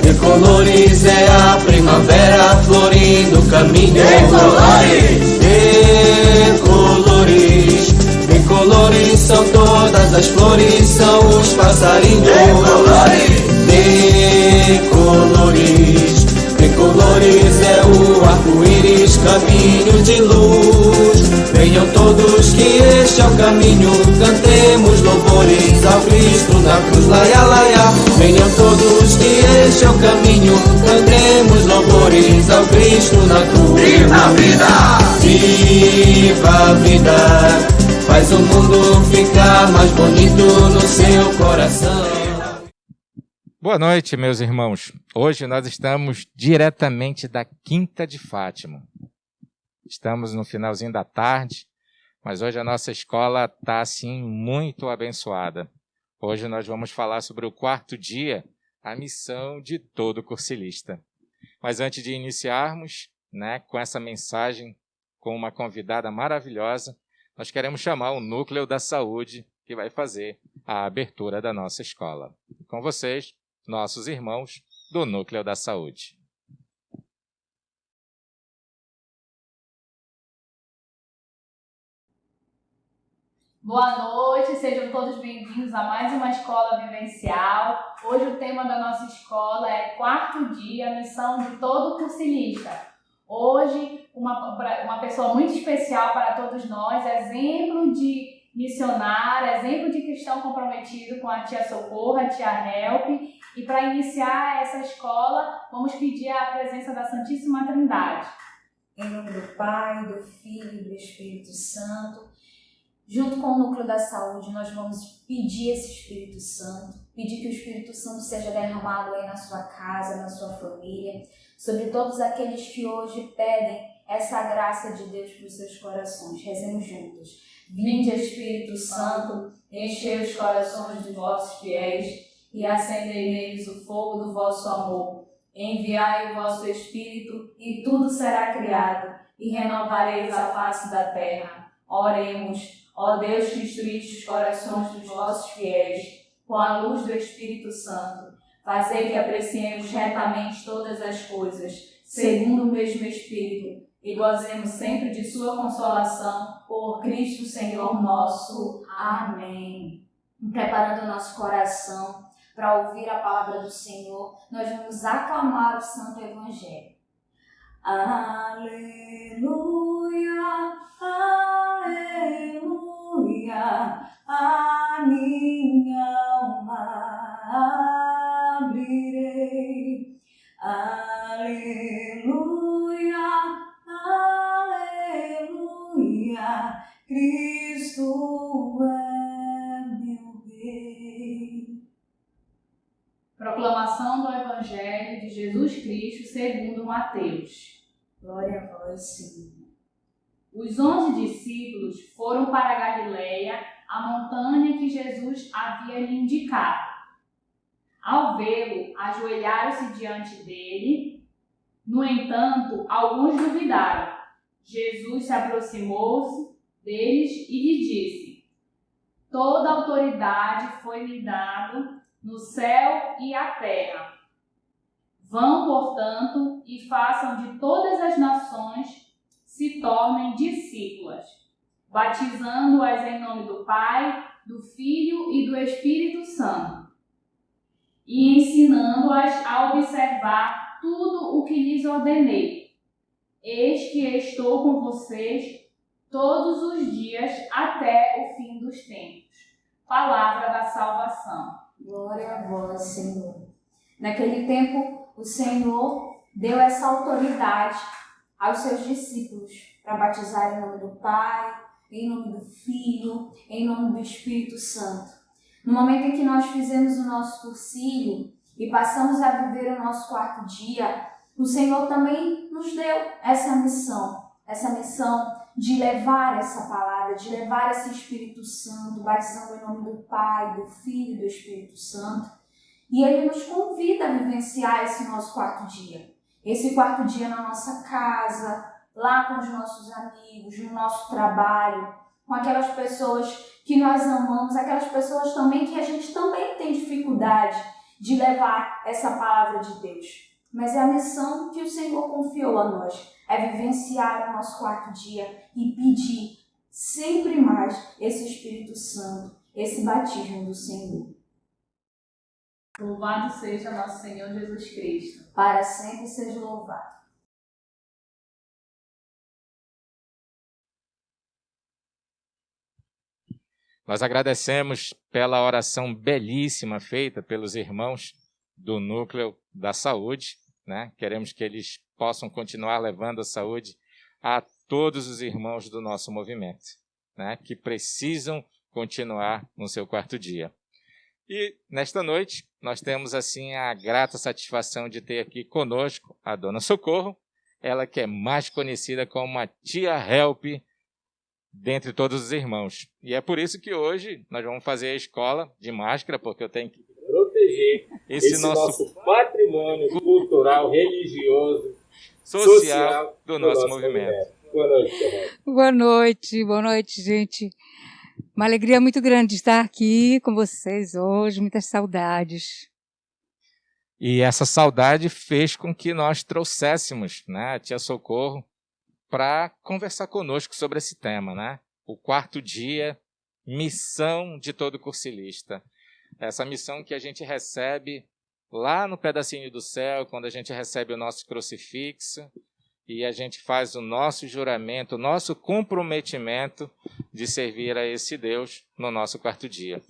Decolores é a primavera florindo o caminho. Decolores! Decolores! Decolores são todas as flores, são os passarinhos. Decolores! Decolores! Decolores é o arco-íris, caminho de luz. Venham todos que este é o caminho, cantemos louvores ao Cristo na cruz, laia, laia. Venham todos que este é o caminho, cantemos louvores ao Cristo na cruz. Viva a vida! Viva a vida! Faz o mundo ficar mais bonito no seu coração. Boa noite, meus irmãos. Hoje nós estamos diretamente da Quinta de Fátima. Estamos no finalzinho da tarde, mas hoje a nossa escola está, assim, muito abençoada. Hoje nós vamos falar sobre o quarto dia, a missão de todo cursilista. Mas antes de iniciarmos, com essa mensagem, com uma convidada maravilhosa, nós queremos chamar o Núcleo da Saúde, que vai fazer a abertura da nossa escola. E com vocês, nossos irmãos do Núcleo da Saúde. Boa noite, sejam todos bem-vindos a mais uma escola vivencial. Hoje o tema da nossa escola é quarto dia, missão de todo cursilista. Hoje uma pessoa muito especial para todos nós, exemplo de missionário, exemplo de cristão comprometido com a tia Socorro, a tia Help. E para iniciar essa escola, vamos pedir a presença da Santíssima Trindade. Em nome do Pai, do Filho e do Espírito Santo. Junto com o Núcleo da Saúde, nós vamos pedir esse Espírito Santo, pedir que o Espírito Santo seja derramado aí na sua casa, na sua família, sobre todos aqueles que hoje pedem essa graça de Deus para os seus corações. Rezemos juntos. Vinde, Espírito Santo, enchei os corações dos vossos fiéis e acendei neles o fogo do vosso amor. Enviai o vosso Espírito e tudo será criado e renovareis a face da terra. Oremos. Ó Deus, que instruíste os corações dos vossos fiéis com a luz do Espírito Santo, fazei que apreciemos retamente todas as coisas, segundo o mesmo Espírito, e gozemos sempre de sua consolação, por Cristo Senhor nosso. Amém. Preparando o nosso coração para ouvir a palavra do Senhor, nós vamos aclamar o Santo Evangelho. Aleluia, aleluia. A minha alma abrirei. Aleluia, aleluia. Cristo é meu Rei. Proclamação do Evangelho de Jesus Cristo segundo Mateus. Glória a vós, Senhor. Os 11 discípulos foram para a Galileia, a montanha que Jesus havia lhe indicado. Ao vê-lo, ajoelharam-se diante dele. No entanto, alguns duvidaram. Jesus se aproximou deles e lhe disse: toda autoridade foi-me dada no céu e à terra. Vão, portanto, e façam de todas as nações se tornem discípulas, batizando-as em nome do Pai, do Filho e do Espírito Santo, e ensinando-as a observar tudo o que lhes ordenei. Eis que estou com vocês todos os dias até o fim dos tempos. Palavra da salvação. Glória a vós, Senhor. Naquele tempo, o Senhor deu essa autoridade aos seus discípulos para batizar em nome do Pai, em nome do Filho, em nome do Espírito Santo. No momento em que nós fizemos o nosso cursilho e passamos a viver o nosso quarto dia, o Senhor também nos deu essa missão de levar essa palavra, de levar esse Espírito Santo, batizando em nome do Pai, do Filho e do Espírito Santo. E Ele nos convida a vivenciar esse nosso quarto dia. Esse quarto dia na nossa casa, lá com os nossos amigos, no nosso trabalho, com aquelas pessoas que nós amamos, aquelas pessoas também que a gente também tem dificuldade de levar essa palavra de Deus. Mas é a missão que o Senhor confiou a nós, é vivenciar o nosso quarto dia e pedir sempre mais esse Espírito Santo, esse batismo do Senhor. Louvado seja nosso Senhor Jesus Cristo. Para sempre seja louvado. Nós agradecemos pela oração belíssima feita pelos irmãos do Núcleo da Saúde, né? Queremos que eles possam continuar levando a saúde a todos os irmãos do nosso movimento, né? Que precisam continuar no seu quarto dia. E nesta noite nós temos assim a grata satisfação de ter aqui conosco a Dona Socorro, ela que é mais conhecida como a Tia Help dentre todos os irmãos. E é por isso que hoje nós vamos fazer a escola de máscara, porque eu tenho que proteger esse nosso patrimônio cultural, religioso, social do nosso movimento. Boa noite, Tia Help. Boa noite, gente. Uma alegria muito grande estar aqui com vocês hoje, muitas saudades. E essa saudade fez com que nós trouxéssemos, né, a Tia Socorro para conversar conosco sobre esse tema, né? O quarto dia, missão de todo cursilista. Essa missão que a gente recebe lá no pedacinho do céu, quando a gente recebe o nosso crucifixo, e a gente faz o nosso juramento, o nosso comprometimento de servir a esse Deus no nosso quarto dia.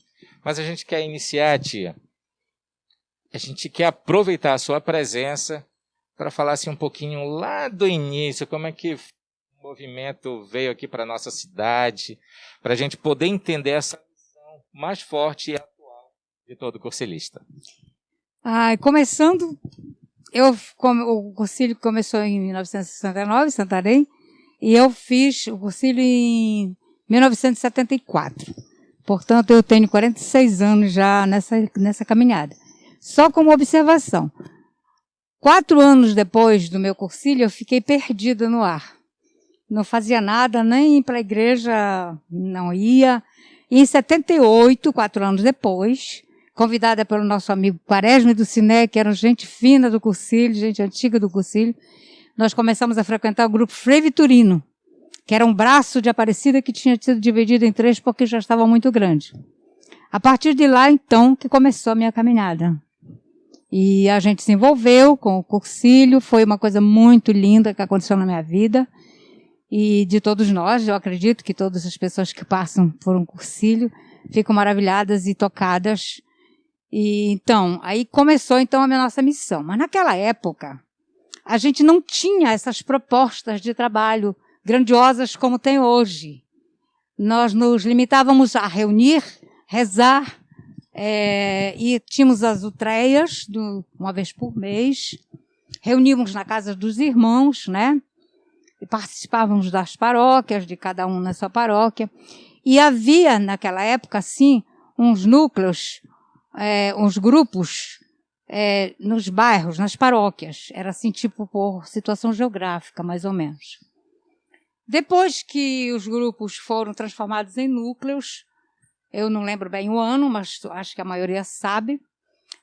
Mas a gente quer iniciar, tia, a gente quer aproveitar a sua presença para falar assim, um pouquinho lá do início, como é que o movimento veio aqui para a nossa cidade, para a gente poder entender essa missão mais forte e atual de todo cursilista. Começando... o cursilho começou em 1969, em Santarém, e eu fiz o cursilho em 1974. Portanto, eu tenho 46 anos já nessa caminhada. Só como observação, 4 anos depois do meu cursilho, eu fiquei perdida no ar. Não fazia nada, nem para a igreja não ia. E em 78, 4 anos depois, convidada pelo nosso amigo Quaresma do Ciné, que era gente fina do cursilho, gente antiga do cursilho, nós começamos a frequentar o grupo Frei Vitorino, que era um braço de Aparecida que tinha sido dividido em 3 porque já estava muito grande. A partir de lá, então, que começou a minha caminhada. E a gente se envolveu com o cursilho, foi uma coisa muito linda que aconteceu na minha vida. E de todos nós, eu acredito que todas as pessoas que passam por um cursilho ficam maravilhadas e tocadas. E então, aí começou então a nossa missão. Mas naquela época, a gente não tinha essas propostas de trabalho grandiosas como tem hoje. Nós nos limitávamos a reunir, rezar, e tínhamos as utreias uma vez por mês, reuníamos na casa dos irmãos, né? E participávamos das paróquias, de cada um na sua paróquia. E havia, naquela época, assim, uns núcleos, uns grupos nos bairros, nas paróquias. Era assim, tipo, por situação geográfica, mais ou menos. Depois que os grupos foram transformados em núcleos, eu não lembro bem o ano, mas acho que a maioria sabe,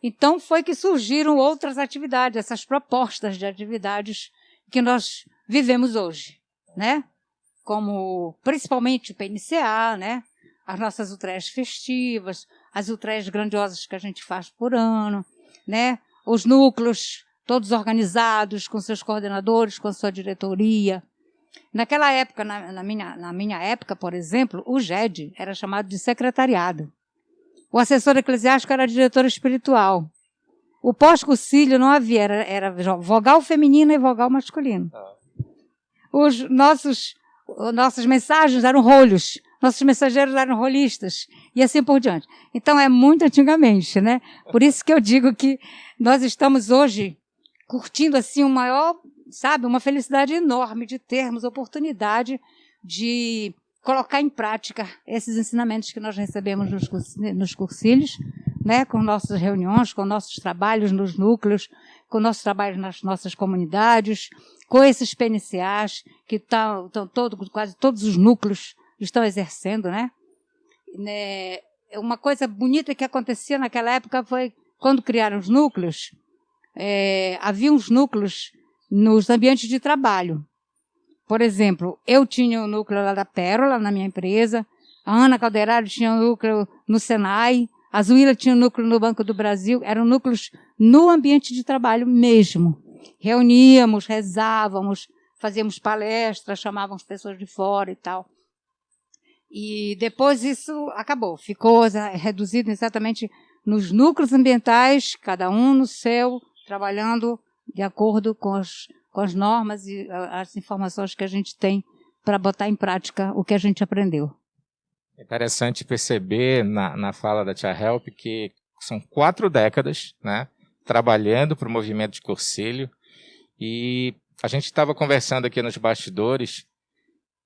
então foi que surgiram outras atividades, essas propostas de atividades que nós vivemos hoje, né? Como principalmente o PNCA, né? As nossas utreias festivas, as utreias grandiosas que a gente faz por ano, né? Os núcleos todos organizados, com seus coordenadores, com sua diretoria. Naquela época, na minha época, por exemplo, o GED era chamado de secretariado. O assessor eclesiástico era diretor espiritual. O pós-cursilho não havia, era vogal feminino e vogal masculino. Nossas mensagens eram rolhos, nossos mensageiros eram rolistas, e assim por diante. Então, é muito antigamente, né? Por isso que eu digo que nós estamos hoje curtindo assim uma felicidade enorme de termos oportunidade de colocar em prática esses ensinamentos que nós recebemos nos cursilhos, né, com nossas reuniões, com nossos trabalhos nos núcleos, com nossos trabalhos nas nossas comunidades, com esses PNCAs que quase todos os núcleos estão exercendo, né? Uma coisa bonita que acontecia naquela época foi quando criaram os núcleos, havia uns núcleos nos ambientes de trabalho. Por exemplo, eu tinha o núcleo lá da Pérola, na minha empresa, a Ana Calderaro tinha o núcleo no Senai, a Zuíla tinha o núcleo no Banco do Brasil, eram núcleos no ambiente de trabalho mesmo. Reuníamos, rezávamos, fazíamos palestras, chamávamos pessoas de fora e tal. E depois isso acabou, ficou reduzido exatamente nos núcleos ambientais, cada um no seu, trabalhando de acordo com as normas e as informações que a gente tem para botar em prática o que a gente aprendeu. É interessante perceber na fala da Tia Help que são 4 décadas, né, trabalhando para o movimento de Cursilho, e a gente estava conversando aqui nos bastidores,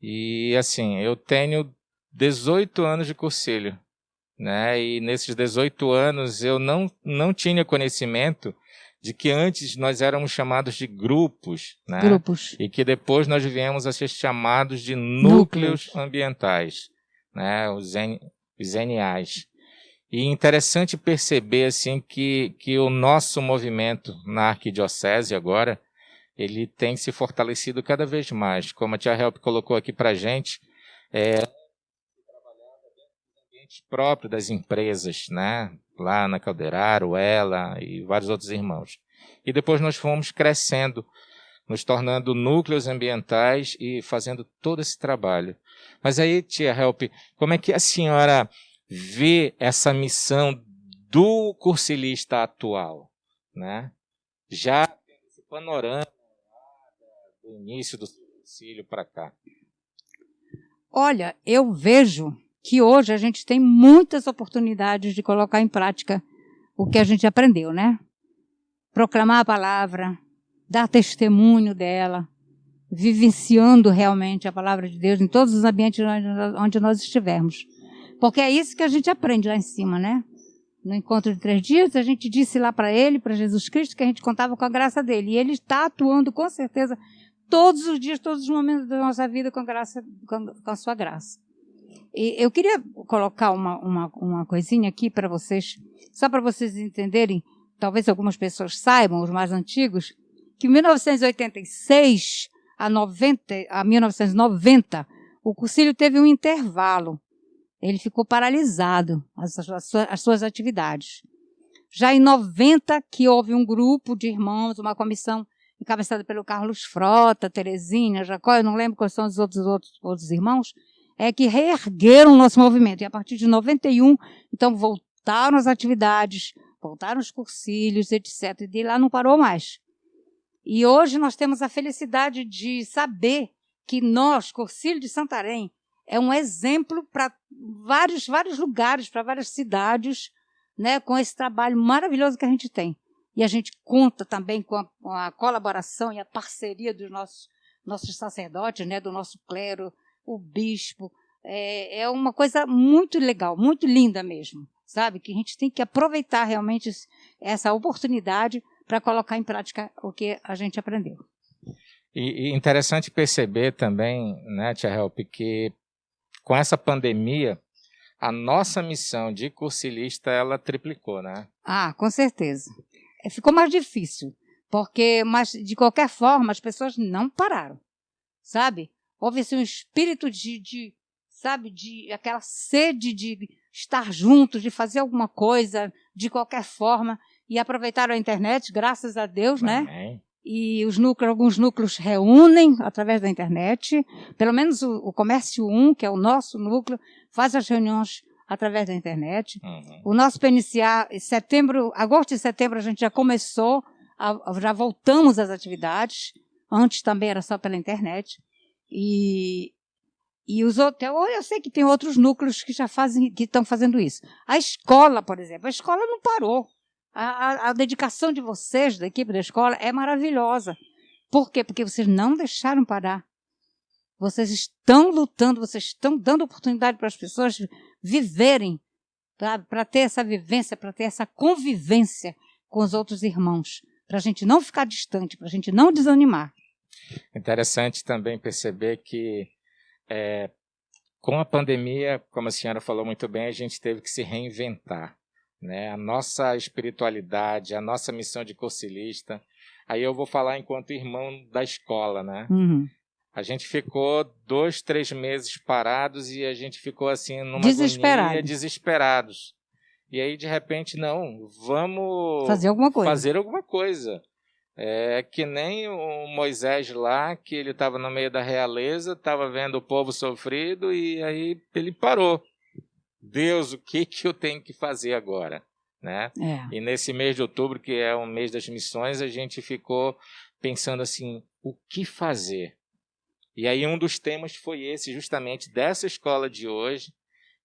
e assim, eu tenho 18 anos de Cursilho, né, e nesses 18 anos eu não tinha conhecimento de que antes nós éramos chamados de grupos, né? Grupos. E que depois nós viemos a ser chamados de núcleos ambientais, né? Os NAs. E interessante perceber assim, que o nosso movimento na arquidiocese agora, ele tem se fortalecido cada vez mais. Como a Tia Help colocou aqui para a gente, próprio das empresas, né? Lá na Calderaro, ela e vários outros irmãos. E depois nós fomos crescendo, nos tornando núcleos ambientais e fazendo todo esse trabalho. Mas aí, Tia Help, como é que a senhora vê essa missão do cursilista atual, né? Já esse panorama do início do cursilho para cá. Olha, eu vejo que hoje a gente tem muitas oportunidades de colocar em prática o que a gente aprendeu, né? Proclamar a palavra, dar testemunho dela, vivenciando realmente a palavra de Deus em todos os ambientes onde nós estivermos. Porque é isso que a gente aprende lá em cima, né? No encontro de 3 dias, a gente disse lá para ele, para Jesus Cristo, que a gente contava com a graça dele. E ele está atuando, com certeza, todos os dias, todos os momentos da nossa vida com a sua graça. E eu queria colocar uma coisinha aqui para vocês, só para vocês entenderem, talvez algumas pessoas saibam, os mais antigos, que em 1986 a 1990, o cursilho teve um intervalo. Ele ficou paralisado, as suas atividades. Já em 90, que houve um grupo de irmãos, uma comissão encabeçada pelo Carlos Frota, Terezinha, Jacó, eu não lembro quais são os outros irmãos, que reergueram o nosso movimento. E a partir de 91, então, voltaram as atividades, voltaram os cursilhos, etc. E de lá não parou mais. E hoje nós temos a felicidade de saber que nós, Cursilho de Santarém, é um exemplo para vários lugares, para várias cidades, né, com esse trabalho maravilhoso que a gente tem. E a gente conta também com a colaboração e a parceria dos nossos sacerdotes, né, do nosso clero, o bispo. É uma coisa muito legal, muito linda mesmo, sabe? Que a gente tem que aproveitar realmente essa oportunidade para colocar em prática o que a gente aprendeu. E interessante perceber também, né, Tia Help, que com essa pandemia, a nossa missão de cursilista, ela triplicou, né? Ah, com certeza. Ficou mais difícil, mas de qualquer forma as pessoas não pararam, sabe? Houve assim, um espírito de aquela sede de estar juntos, de fazer alguma coisa, de qualquer forma, e aproveitaram a internet, graças a Deus, né? Amém. E alguns núcleos reúnem através da internet, pelo menos o Comércio 1, que é o nosso núcleo, faz as reuniões através da internet. Uhum. O nosso PNCA, agosto e setembro, a gente já começou, já voltamos às atividades, antes também era só pela internet. E os outros, eu sei que tem outros núcleos que estão fazendo isso. A escola, por exemplo, a escola não parou. A dedicação de vocês, da equipe da escola, é maravilhosa. Por quê? Porque vocês não deixaram parar. Vocês estão lutando, vocês estão dando oportunidade para as pessoas viverem, para ter essa vivência, para ter essa convivência com os outros irmãos, para a gente não ficar distante, para a gente não desanimar. Interessante também perceber que com a pandemia, como a senhora falou muito bem, a gente teve que se reinventar, né? A nossa espiritualidade, a nossa missão de cursilista. Aí eu vou falar enquanto irmão da escola, né? Uhum. A gente ficou 2, 3 meses parados e a gente ficou assim numa Desesperados. agonia, desesperados. E aí, de repente, não, vamos Fazer alguma coisa. fazer alguma coisa. É que nem o Moisés lá, que ele estava no meio da realeza, estava vendo o povo sofrido e aí ele parou. Deus, o que eu tenho que fazer agora? Né? E nesse mês de outubro, que é o mês das missões, a gente ficou pensando assim, o que fazer? E aí um dos temas foi esse, justamente dessa escola de hoje,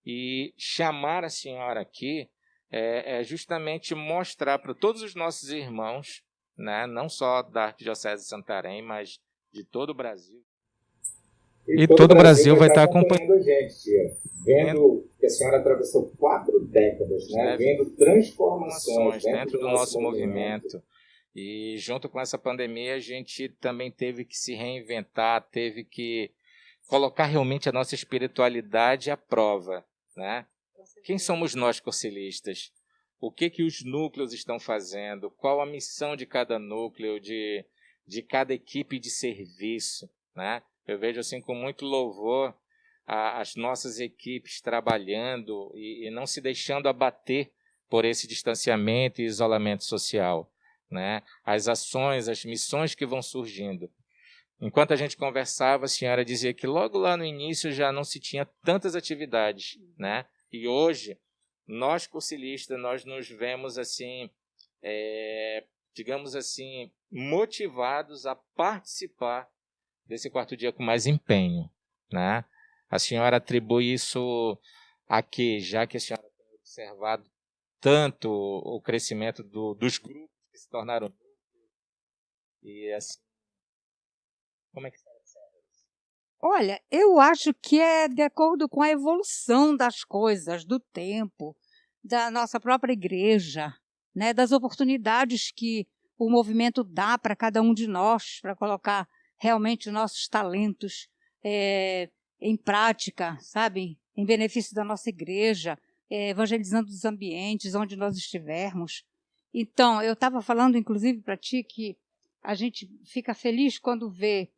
e chamar a senhora aqui é justamente mostrar para todos os nossos irmãos, né, não só da Arquidiocese de Santarém, mas de todo o Brasil. E todo o Brasil vai estar acompanhando a gente, tia. Vendo que a senhora atravessou 4 décadas, né? Vendo transformações dentro do nosso movimento. E junto com essa pandemia, a gente também teve que se reinventar, teve que colocar realmente a nossa espiritualidade à prova, né? Quem somos nós, cursilistas? O que os núcleos estão fazendo? Qual a missão de cada núcleo, de cada equipe de serviço, né? Eu vejo assim com muito louvor as nossas equipes trabalhando e não se deixando abater por esse distanciamento e isolamento social, né? As ações, as missões que vão surgindo. Enquanto a gente conversava, a senhora dizia que logo lá no início já não se tinha tantas atividades, né? E hoje, nós cursilistas, nós nos vemos assim, digamos assim, motivados a participar desse quarto dia com mais empenho, né? A senhora atribui isso a quê? Já que a senhora tem observado tanto o crescimento dos grupos que se tornaram e assim, como é que está? Olha, eu acho que é de acordo com a evolução das coisas, do tempo, da nossa própria igreja, né, das oportunidades que o movimento dá para cada um de nós, para colocar realmente os nossos talentos em prática, sabe? Em benefício da nossa igreja, evangelizando os ambientes onde nós estivermos. Então, eu estava falando, inclusive, para ti, que a gente fica feliz quando vê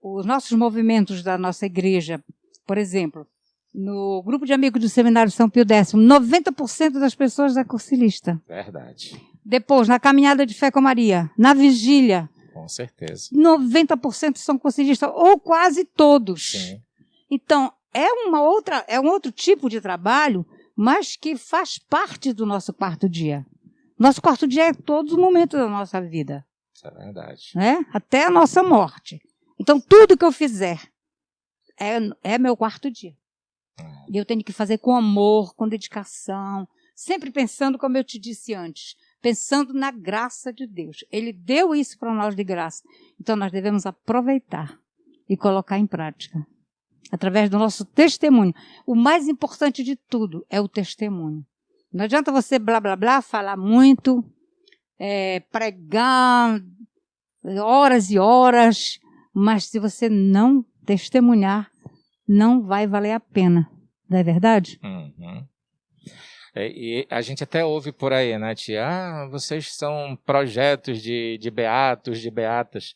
os nossos movimentos da nossa igreja. Por exemplo, no grupo de amigos do Seminário São Pio X, 90% das pessoas é cursilista. Verdade. Depois, na caminhada de fé com Maria, na vigília, com certeza, 90% são cursilistas, ou quase todos. Sim. Então, é um outro tipo de trabalho, mas que faz parte do nosso quarto dia. Nosso quarto dia é todos os momentos da nossa vida. Isso é verdade. Né? Até a nossa morte. Então, tudo que eu fizer é meu quarto dia. E eu tenho que fazer com amor, com dedicação, sempre pensando, como eu te disse antes, pensando na graça de Deus. Ele deu isso para nós de graça. Então, nós devemos aproveitar e colocar em prática, através do nosso testemunho. O mais importante de tudo é o testemunho. Não adianta você blá, blá, blá, falar muito, pregar horas e horas, mas se você não testemunhar, não vai valer a pena. Não é verdade? Uhum. E a gente até ouve por aí, né, tia? Vocês são projetos de beatos, de beatas.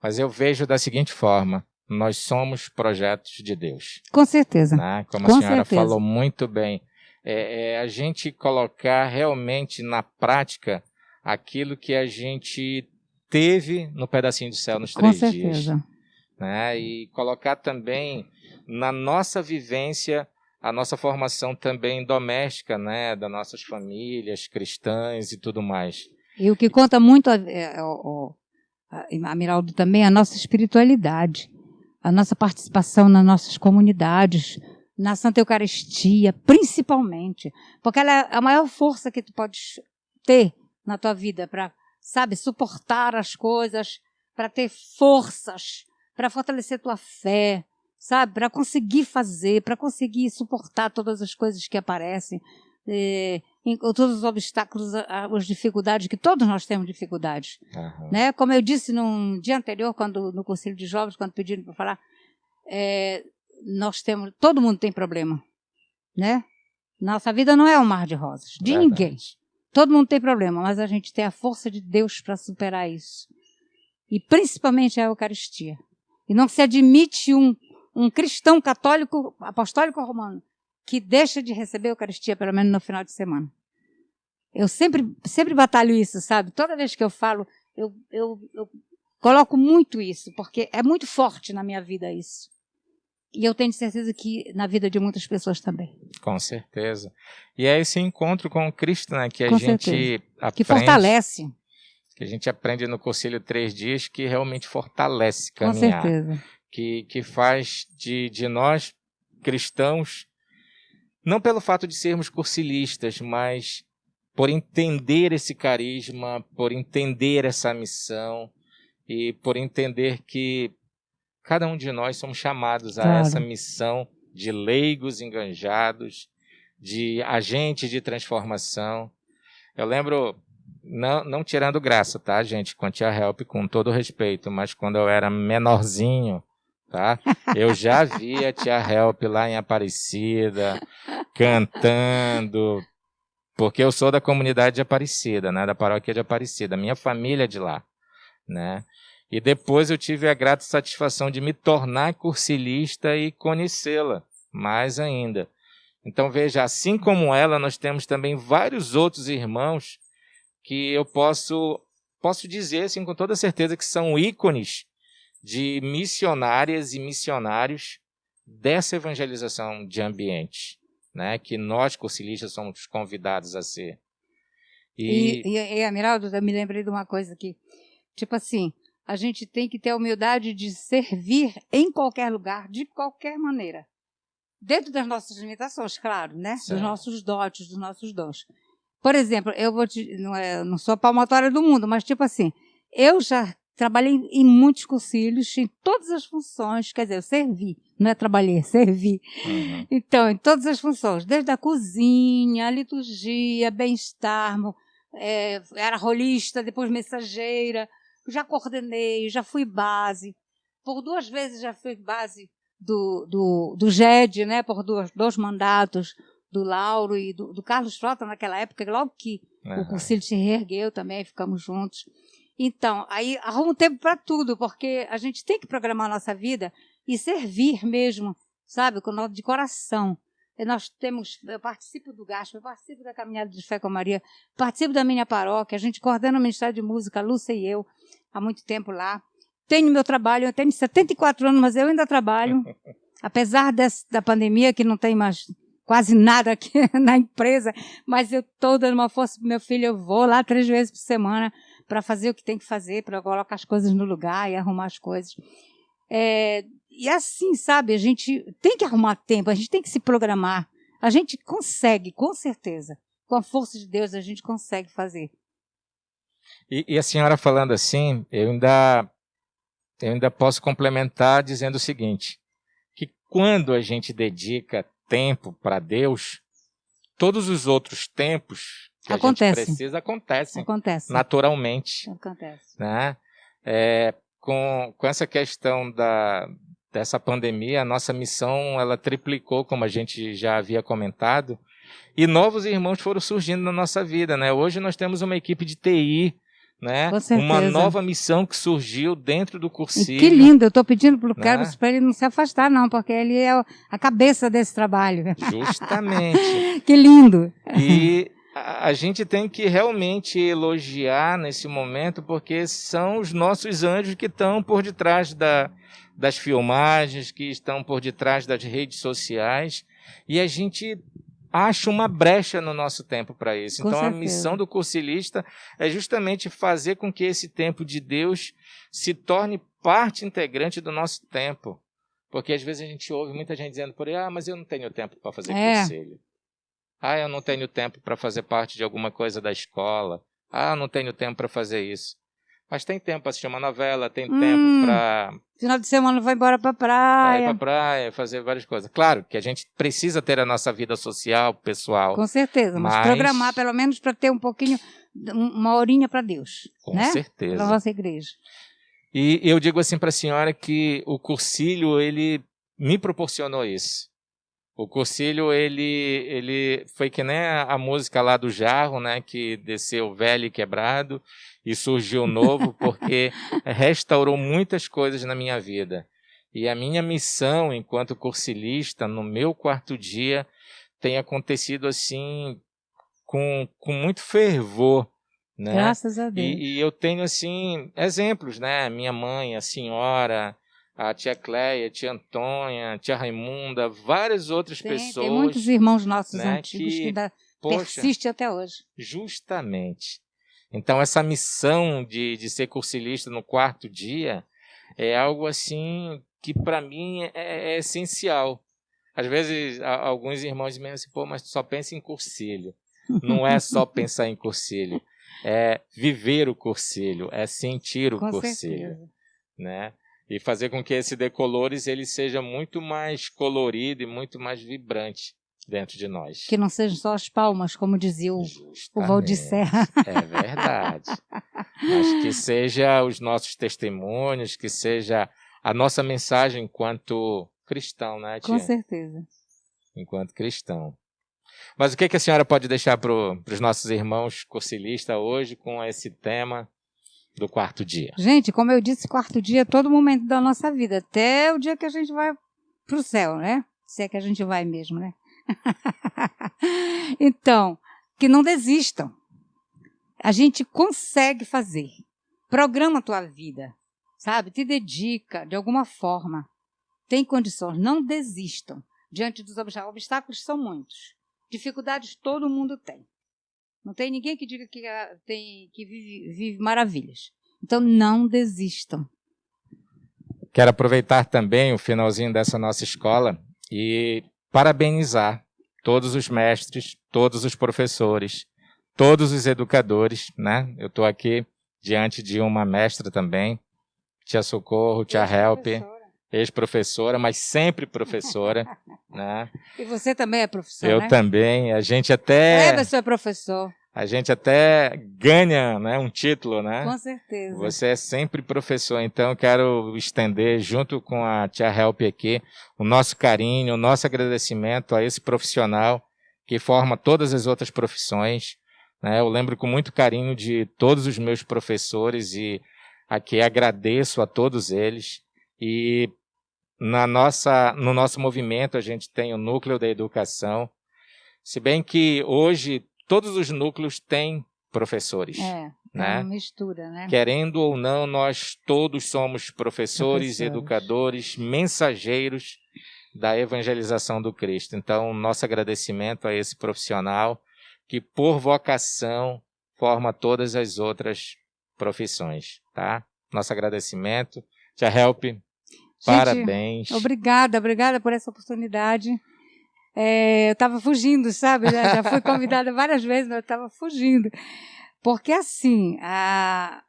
Mas eu vejo da seguinte forma: nós somos projetos de Deus. Com certeza. Né? Como a senhora falou muito bem. A gente colocar realmente na prática aquilo que a gente teve no pedacinho de céu nos 3 dias. Com certeza. Né? E colocar também na nossa vivência a nossa formação também doméstica, né? Das nossas famílias cristãs e tudo mais. E o que conta muito, Amiraldo, também é a nossa espiritualidade, a nossa participação nas nossas comunidades, na Santa Eucaristia, principalmente, porque ela é a maior força que tu podes ter na tua vida para, sabe, suportar as coisas, para ter forças, para fortalecer tua fé, sabe? Para conseguir fazer, para conseguir suportar todas as coisas que aparecem, todos os obstáculos, as dificuldades, que todos nós temos dificuldades. Aham. Né? Como eu disse no dia anterior, no Conselho de Jovens, quando pediram para falar, todo mundo tem problema. Né? Nossa vida não é um mar de rosas, de Verdade. ninguém. Todo mundo tem problema, mas a gente tem a força de Deus para superar isso. E principalmente a Eucaristia. E não se admite um cristão católico, apostólico romano, que deixa de receber a Eucaristia, pelo menos no final de semana. Eu sempre batalho isso, sabe? Toda vez que eu falo, eu coloco muito isso, porque é muito forte na minha vida isso. E eu tenho certeza que na vida de muitas pessoas também. Com certeza. E é esse encontro com o Cristo, né, que a Com gente certeza. aprende, Que fortalece. que a gente aprende no Concílio 3 Dias, que realmente fortalece Com caminhar. certeza. Que faz de nós, cristãos, não pelo fato de sermos cursilistas, mas por entender esse carisma, por entender essa missão e por entender que cada um de nós somos chamados a Claro. essa missão de leigos enganjados, de agentes de transformação. Eu lembro, não tirando graça, tá, gente, com a Tia Help, com todo respeito, mas quando eu era menorzinho, tá, eu já via a Tia Help lá em Aparecida, cantando, porque eu sou da comunidade de Aparecida, né, da paróquia de Aparecida, minha família é de lá, né. E depois eu tive a grata satisfação de me tornar cursilista e conhecê-la mais ainda. Então, veja, assim como ela, nós temos também vários outros irmãos que eu posso dizer assim, com toda certeza que são ícones de missionárias e missionários dessa evangelização de ambiente, né? Que nós, cursilistas, somos convidados a ser. E Amiraldo, eu me lembrei de uma coisa aqui. Tipo assim, a gente tem que ter a humildade de servir em qualquer lugar, de qualquer maneira. Dentro das nossas limitações, claro, né? Certo. Dos nossos dotes, dos nossos dons. Por exemplo, não sou a palmatória do mundo, mas tipo assim, eu já trabalhei em muitos concílios, em todas as funções, quer dizer, eu servi, não é trabalhei, servi. Uhum. Então, em todas as funções, desde a cozinha, a liturgia, bem-estar, era rolista, depois mensageira, já coordenei, já fui base. Por 2 vezes já fui base do GED, né, por dois mandatos, do Lauro e do Carlos Frota naquela época, logo que o concílio se reergueu também, ficamos juntos. Então, aí arrumo tempo para tudo, porque a gente tem que programar a nossa vida e servir mesmo, sabe, de coração. Eu participo do Gasto, eu participo da Caminhada de Fé com Maria, participo da minha paróquia, a gente coordena o Ministério de Música, a Lúcia e eu, há muito tempo lá. Tenho meu trabalho, eu tenho 74 anos, mas eu ainda trabalho, apesar da pandemia, que não tem mais quase nada aqui na empresa, mas eu estou dando uma força para meu filho, eu vou lá 3 vezes por semana para fazer o que tem que fazer, para colocar as coisas no lugar e arrumar as coisas. E assim, sabe, a gente tem que arrumar tempo, a gente tem que se programar. A gente consegue, com certeza. Com a força de Deus, a gente consegue fazer. E a senhora falando assim, eu ainda posso complementar dizendo o seguinte, que quando a gente dedica tempo para Deus, todos os outros tempos que a gente precisa acontecem naturalmente. Acontece. Né? Com essa questão dessa pandemia, a nossa missão ela triplicou, como a gente já havia comentado, e novos irmãos foram surgindo na nossa vida. Né? Hoje nós temos uma equipe de TI, né? Uma nova missão que surgiu dentro do cursilho. E que lindo, eu estou pedindo para o Carlos para ele não se afastar, não, porque ele é a cabeça desse trabalho. Justamente. Que lindo. E a gente tem que realmente elogiar nesse momento, porque são os nossos anjos que estão por detrás das filmagens, que estão por detrás das redes sociais, e a gente acha uma brecha no nosso tempo para isso. Então, a missão do cursilista é justamente fazer com que esse tempo de Deus se torne parte integrante do nosso tempo. Porque às vezes a gente ouve muita gente dizendo por aí, mas eu não tenho tempo para fazer conselho. Eu não tenho tempo para fazer parte de alguma coisa da escola. Eu não tenho tempo para fazer isso. Mas tem tempo para assistir uma novela, tem tempo para... Final de semana vai embora para ir praia. para praia, fazer várias coisas. Claro que a gente precisa ter a nossa vida social, pessoal. Com certeza, mas programar pelo menos para ter um pouquinho, uma horinha para Deus. Com né? certeza. Para a nossa igreja. E eu digo assim para a senhora que o cursilho, ele me proporcionou isso. O cursilho, ele foi que nem a música lá do Jarro, né, que desceu velho e quebrado e surgiu novo, porque restaurou muitas coisas na minha vida. E a minha missão enquanto cursilista, no meu quarto dia, tem acontecido assim, com muito fervor. Né? Graças a Deus. E eu tenho assim exemplos, né? Minha mãe, a senhora, a tia Cleia, a tia Antônia, a tia Raimunda, várias outras pessoas. Tem muitos irmãos nossos, né, antigos que ainda persistem até hoje. Justamente. Então essa missão de ser cursilista no quarto dia é algo assim que para mim é essencial. Às vezes alguns irmãos dizem assim, pô, mas tu só pensa em cursilho. Não é só pensar em cursilho. É viver o cursilho, é sentir o cursilho, né? E fazer com que esse Decolores ele seja muito mais colorido e muito mais vibrante dentro de nós. Que não sejam só as palmas, como dizia o Valdir Serra. É verdade. Mas que seja os nossos testemunhos, que seja a nossa mensagem enquanto cristão, né, tia? Com certeza. Enquanto cristão. Mas o que a senhora pode deixar para os nossos irmãos cursilistas hoje com esse tema do quarto dia? Gente, como eu disse, quarto dia é todo momento da nossa vida, até o dia que a gente vai para o céu, né? Se é que a gente vai mesmo, né? Então, que não desistam. A gente consegue fazer. Programa a tua vida, sabe? Te dedica de alguma forma. Tem condições, não desistam diante dos obstáculos. Obstáculos são muitos. Dificuldades todo mundo tem. Não tem ninguém que diga que vive maravilhas. Então, não desistam. Quero aproveitar também o finalzinho dessa nossa escola e parabenizar todos os mestres, todos os professores, todos os educadores, né? Eu estou aqui diante de uma mestra também, tia Socorro, tia Help, ex-professora, mas sempre professora, né? E você também é professor, Eu né? também. A gente até... você é professor. A gente até ganha, né, um título, né? Com certeza. Você é sempre professor, então eu quero estender, junto com a tia Help aqui, o nosso carinho, o nosso agradecimento a esse profissional que forma todas as outras profissões, né? Eu lembro com muito carinho de todos os meus professores e aqui agradeço a todos eles. E no nosso movimento a gente tem o Núcleo da Educação, se bem que hoje todos os núcleos têm professores. É né? uma mistura, né? Querendo ou não, nós todos somos professores, educadores, mensageiros da evangelização do Cristo. Então, nosso agradecimento a esse profissional que, por vocação, forma todas as outras profissões, tá? Nosso agradecimento. Tia Help, parabéns. Obrigada por essa oportunidade. Eu estava fugindo, sabe? Já fui convidada várias vezes, mas eu estava fugindo. Porque, assim,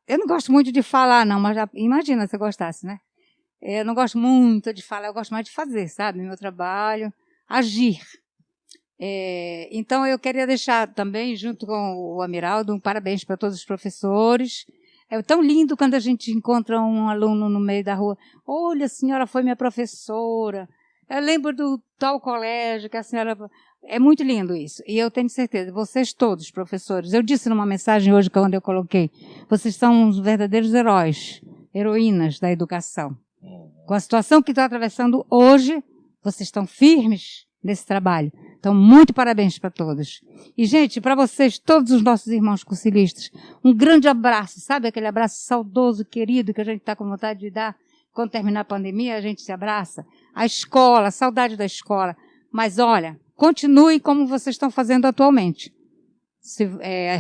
eu não gosto muito de falar, não, mas imagina se eu gostasse, né? Eu não gosto muito de falar, eu gosto mais de fazer, sabe? Meu trabalho, agir. Então, eu queria deixar também, junto com o Amiraldo, um parabéns para todos os professores. É tão lindo quando a gente encontra um aluno no meio da rua. Olha, a senhora foi minha professora. Eu lembro do tal colégio que a senhora... É muito lindo isso. E eu tenho certeza, vocês todos, professores, eu disse numa mensagem hoje, quando eu coloquei, vocês são os verdadeiros heróis, heroínas da educação. Com a situação que está atravessando hoje, vocês estão firmes nesse trabalho. Então, muito parabéns para todos. E, gente, para vocês, todos os nossos irmãos cursilistas, um grande abraço, sabe aquele abraço saudoso, querido, que a gente está com vontade de dar? Quando terminar a pandemia, a gente se abraça. A escola, saudade da escola. Mas, olha, continuem como vocês estão fazendo atualmente.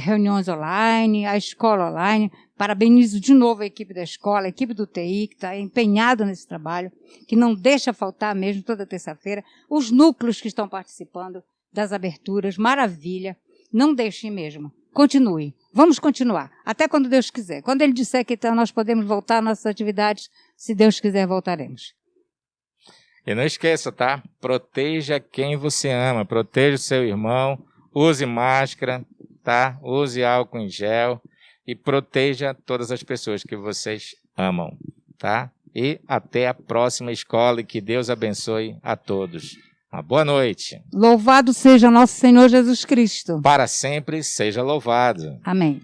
Reuniões online, a escola online. Parabenizo de novo a equipe da escola, a equipe do TI, que está empenhada nesse trabalho, que não deixa faltar mesmo toda terça-feira. Os núcleos que estão participando das aberturas, maravilha. Não deixem mesmo. continue. Vamos continuar, até quando Deus quiser. Quando Ele disser que então nós podemos voltar às nossas atividades, se Deus quiser, voltaremos. E não esqueça, tá? Proteja quem você ama, proteja o seu irmão, use máscara, tá? Use álcool em gel e proteja todas as pessoas que vocês amam, tá? E até a próxima escola e que Deus abençoe a todos. Uma boa noite. Louvado seja nosso Senhor Jesus Cristo. Para sempre seja louvado. Amém.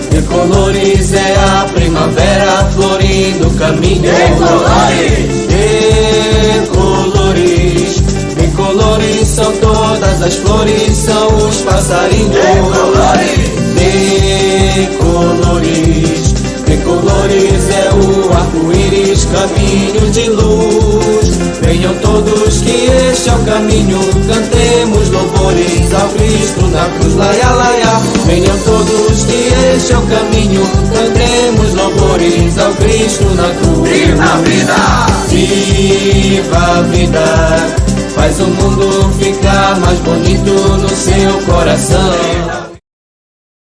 Decolores é a primavera florindo caminho. Decolores são todas as flores, são os passarinhos. Decolores é o arco-íris, caminho de luz. Venham todos que este é o caminho, cantemos louvores ao Cristo na cruz, laia, laia. Venham todos que este é o caminho, cantemos louvores ao Cristo na cruz. Viva a vida! Viva a vida! Faz o mundo ficar mais bonito no seu coração.